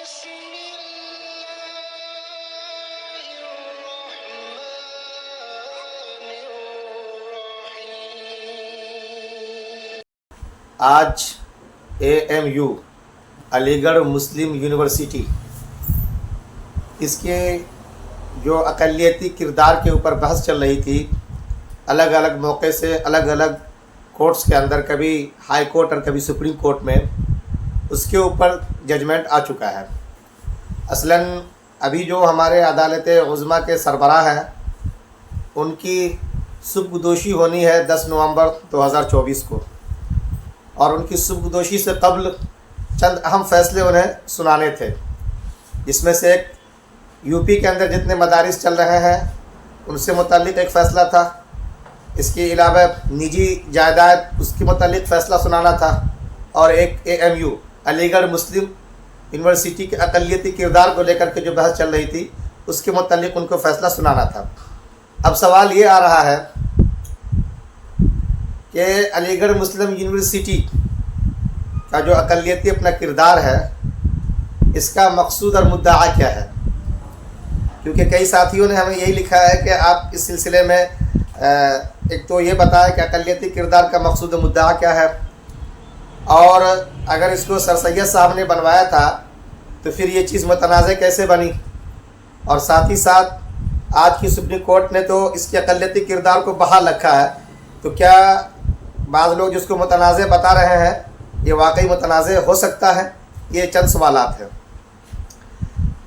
بسم الله الرحمن الرحيم. آج AMU علی گڑھ مسلم یونیورسٹی اس کے جو اقلیتی کردار کے اوپر بحث چل رہی تھی، الگ الگ موقع سے الگ الگ کورٹس کے اندر، کبھی ہائی کورٹ اور کبھی سپریم کورٹ میں، اس کے اوپر ججمنٹ آ چکا ہے۔ اصلاً ابھی جو ہمارے عدالت عظمیٰ کے سربراہ ہیں، ان کی سبکدوشی ہونی ہے 10 نومبر 2024 کو، اور ان کی سبکدوشی سے قبل چند اہم فیصلے انہیں سنانے تھے، جس میں سے ایک UP کے اندر جتنے مدارس چل رہے ہیں ان سے متعلق ایک فیصلہ تھا، اس کے علاوہ نجی جائیداد اس کے متعلق فیصلہ سنانا تھا، اور ایک AMU علی گڑھ مسلم یونیورسٹی کے اقلیتی کردار کو لے کر کے جو بحث چل رہی تھی اس کے متعلق ان کو فیصلہ سنانا تھا۔ اب سوال یہ آ رہا ہے کہ علی گڑھ مسلم یونیورسٹی کا جو اقلیتی اپنا کردار ہے، اس کا مقصود اور مدعا کیا ہے؟ کیونکہ کئی ساتھیوں نے ہمیں یہی لکھا ہے کہ آپ اس سلسلے میں ایک تو یہ بتائیں کہ اقلیتی کردار کا مقصود و مدعا کیا ہے، اور اگر اس کو سر سید صاحب نے بنوایا تھا تو پھر یہ چیز متنازع کیسے بنی، اور ساتھ ہی ساتھ آج کی سپریم کورٹ نے تو اس کے اقلیتی کردار کو بحال رکھا ہے، تو کیا بعض لوگ جس کو متنازع بتا رہے ہیں یہ واقعی متنازع ہو سکتا ہے؟ یہ چند سوالات ہیں۔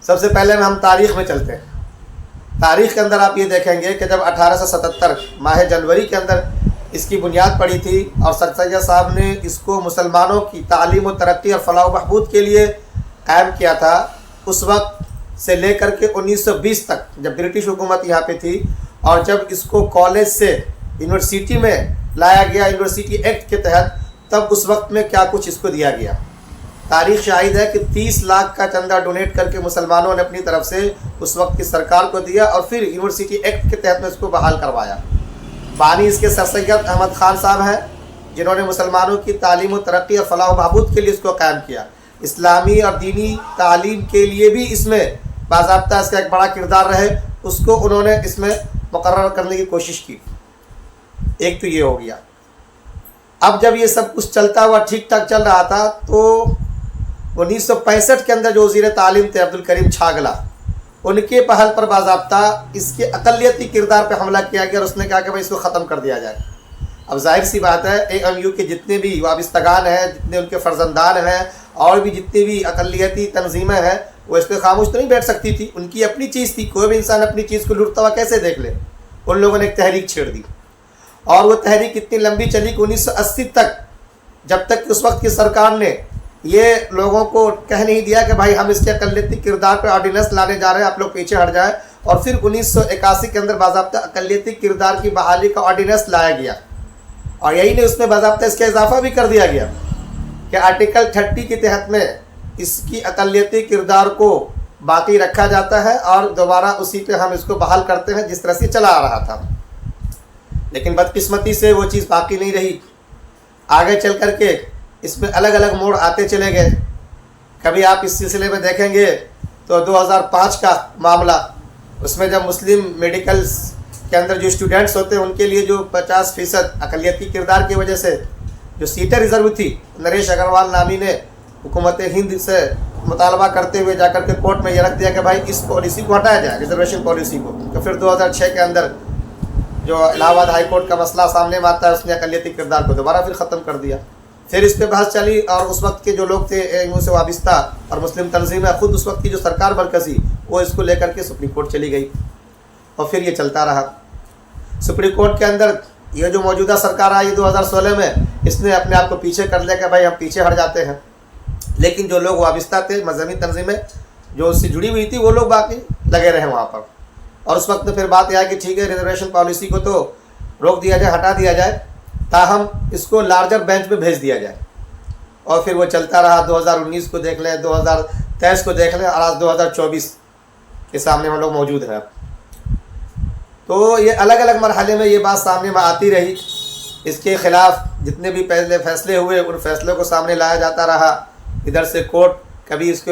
سب سے پہلے ہم تاریخ میں چلتے ہیں۔ تاریخ کے اندر آپ یہ دیکھیں گے کہ جب 1877 ماہ جنوری کے اندر اس کی بنیاد پڑی تھی اور سر سید صاحب نے اس کو مسلمانوں کی تعلیم و ترقی اور فلاح و بہبود کے لیے قائم کیا تھا، اس وقت سے لے کر کے 1920 تک جب برٹش حکومت یہاں پہ تھی، اور جب اس کو کالج سے یونیورسٹی میں لایا گیا یونیورسٹی ایکٹ کے تحت، تب اس وقت میں کیا کچھ اس کو دیا گیا۔ تاریخ شاہد ہے کہ 30 لاکھ کا چندہ ڈونیٹ کر کے مسلمانوں نے اپنی طرف سے اس وقت کی سرکار کو دیا، اور پھر یونیورسٹی ایکٹ کے تحت میں اس کو بحال کروایا۔ بانی اس کے سر سید احمد خان صاحب ہیں، جنہوں نے مسلمانوں کی تعلیم و ترقی اور فلاح و بہبود کے لیے اس کو قائم کیا۔ اسلامی اور دینی تعلیم کے لیے بھی اس میں باضابطہ اس کا ایک بڑا کردار رہے، اس کو انہوں نے اس میں مقرر کرنے کی کوشش کی۔ ایک تو یہ ہو گیا۔ اب جب یہ سب کچھ چلتا ہوا ٹھیک ٹھاک چل رہا تھا، تو 1965 کے اندر جو وزیر تعلیم تھے عبدالکریم چھاگلا، ان کے پہل پر باضابطہ اس کے اقلیتی کردار پہ حملہ کیا گیا، اور اس نے کہا کہ بھائی اس کو ختم کر دیا جائے۔ اب ظاہر سی بات ہے AMU کے جتنے بھی وابستگان ہیں، جتنے ان کے فرزندان ہیں، اور بھی جتنی بھی اقلیتی تنظیمیں ہیں، وہ اس پہ خاموش تو نہیں بیٹھ سکتی تھی، ان کی اپنی چیز تھی، کوئی بھی انسان اپنی چیز کو لوٹتا ہوا کیسے دیکھ لے۔ ان لوگوں نے ایک تحریک چھیڑ دی، اور وہ تحریک اتنی لمبی چلی کہ 1980 تک، جب تک کہ اس وقت کی سرکار نے یہ لوگوں کو کہہ نہیں دیا کہ بھائی ہم اس کے اقلیتی کردار پہ آرڈیننس لانے جا رہے ہیں، آپ لوگ پیچھے ہٹ جائیں، اور پھر 1981 کے اندر باضابطہ اقلیتی کردار کی بحالی کا آرڈیننس لایا گیا، اور یہی نہیں، اس میں باضابطہ اس کا اضافہ بھی کر دیا گیا کہ آرٹیکل 30 کے تحت میں اس کی اقلیتی کردار کو باقی رکھا جاتا ہے، اور دوبارہ اسی پہ ہم اس کو بحال کرتے ہیں جس طرح سے چلا آ رہا تھا۔ لیکن بدقسمتی سے وہ چیز باقی نہیں رہی، آگے چل کر کے اس میں الگ الگ موڑ آتے چلے گئے۔ کبھی آپ اس سلسلے میں دیکھیں گے تو 2005 کا معاملہ، اس میں جب مسلم میڈیکلز کے اندر جو اسٹوڈنٹس ہوتے ہیں ان کے لیے جو 50% اقلیتی کردار کی وجہ سے جو سیٹیں ریزرو تھی، نریش اگروال نامی نے حکومت ہند سے مطالبہ کرتے ہوئے جا کر کے کورٹ میں یہ رکھ دیا کہ بھائی اس پالیسی کو ہٹایا جائے، ریزرویشن پالیسی کو۔ تو پھر 2006 کے اندر جو الہ آباد ہائی کورٹ کا مسئلہ سامنے میں آتا ہے، اس نے اقلیتی کردار کو دوبارہ پھر ختم کر دیا۔ پھر اس پہ بحث چلی، اور اس وقت کے جو لوگ تھے AMU سے وابستہ اور مسلم تنظیمیں، خود اس وقت کی جو سرکار مرکزی، وہ اس کو لے کر کے سپریم کورٹ چلی گئی، اور پھر یہ چلتا رہا۔ سپریم کورٹ کے اندر یہ جو موجودہ سرکار آئی 2016 میں، اس نے اپنے آپ کو پیچھے کر لیا کہ بھائی ہم پیچھے ہٹ جاتے ہیں، لیکن جو لوگ وابستہ تھے، مذہبی تنظیمیں جو اس سے جڑی ہوئی تھی، وہ لوگ باقی لگے رہے وہاں پر۔ اور اس وقت میں پھر بات یہ آئی کہ ٹھیک ہے، ریزرویشن پالیسی کو تو روک دیا جائے، ہٹا دیا جائے، تاہم اس کو لارجر بینچ پہ بھیج دیا جائے، اور پھر وہ چلتا رہا۔ 2019 کو دیکھ لیں، 2023 کو دیکھ لیں، اور آج 2024 کے سامنے ہم لوگ موجود ہیں۔ تو یہ الگ الگ مرحلے میں یہ بات سامنے میں آتی رہی، اس کے خلاف جتنے بھی پہلے فیصلے ہوئے ان فیصلوں کو سامنے لایا جاتا رہا۔ ادھر سے کورٹ کبھی اس کو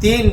3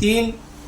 3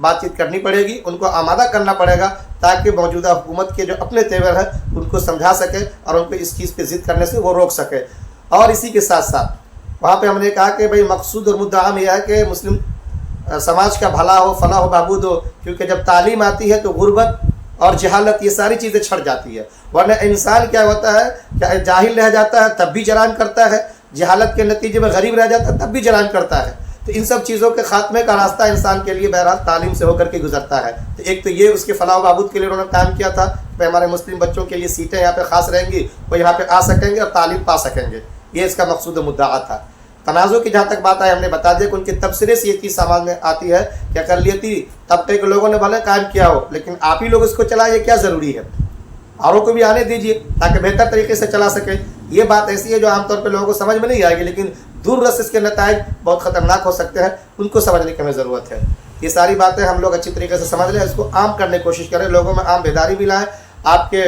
بات چیت کرنی پڑے گی، ان کو آمادہ کرنا پڑے گا، تاکہ موجودہ حکومت کے جو اپنے تیور ہیں ان کو سمجھا سکے اور ان کو اس چیز پہ ضد کرنے سے وہ روک سکے۔ اور اسی کے ساتھ ساتھ وہاں پہ ہم نے کہا کہ بھئی مقصود اور مدعا عام یہ ہے کہ مسلم سماج کا بھلا ہو، فلاح و بہبود ہو، کیونکہ جب تعلیم آتی ہے تو غربت اور جہالت یہ ساری چیزیں چھٹ جاتی ہے، ورنہ انسان کیا ہوتا ہے کہ جاہل رہ جاتا ہے تب بھی جرائم کرتا ہے، جہالت کے نتیجے میں غریب رہ جاتا ہے تب بھی جرائم کرتا ہے۔ تو ان سب چیزوں کے خاتمے کا راستہ انسان کے لیے بہرحال تعلیم سے ہو کر کے گزرتا ہے۔ تو ایک تو یہ اس کے فلاح و بہبود کے لیے انہوں نے قائم کیا تھا کہ ہمارے مسلم بچوں کے لیے سیٹیں یہاں پہ خاص رہیں گی، وہ یہاں پہ آ سکیں گے اور تعلیم پا سکیں گے، یہ اس کا مقصود و مدعا تھا۔ تنازع کی جہاں تک بات آئی ہم نے بتا دیا کہ ان کے تبصرے سے یہ چیز سمجھ میں آتی ہے کہ اقلیتی طبقے کے لوگوں نے بھلے قائم کیا ہو لیکن آپ ہی لوگ اس کو چلائیں، یہ کیا ضروری ہے، اوروں کو بھی آنے دیجیے تاکہ بہتر طریقے سے چلا سکے۔ یہ بات ایسی ہے جو عام طور پہ لوگوں کو سمجھ میں نہیں آئے گی، لیکن دور رس اس کے نتائج بہت خطرناک ہو سکتے ہیں، ان کو سمجھنے کی ہمیں ضرورت ہے۔ یہ ساری باتیں ہم لوگ اچھی طریقے سے سمجھ لیں، اس کو عام کرنے کی کوشش کریں، لوگوں میں عام بیداری بھی لائیں۔ آپ کے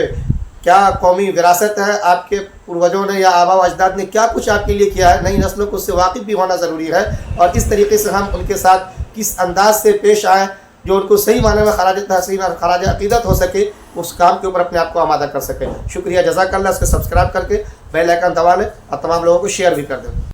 کیا قومی وراثت ہے، آپ کے پروجوں نے یا آبا و اجداد نے کیا کچھ آپ کے لیے کیا ہے، نئی نسلوں کو اس سے واقف بھی ہونا ضروری ہے، اور اس طریقے سے ہم ان کے ساتھ کس انداز سے پیش آئیں جو ان کو صحیح معنی میں خراج تحسین اور خراج عقیدت ہو سکے، اس کام کے اوپر اپنے آپ کو آمادہ کر سکیں۔ شکریہ، جزاک اللہ۔ اس کو سبسکرائب کر کے بیل آئیکن دبا لیں اور تمام لوگوں کو شیئر بھی کر دیں۔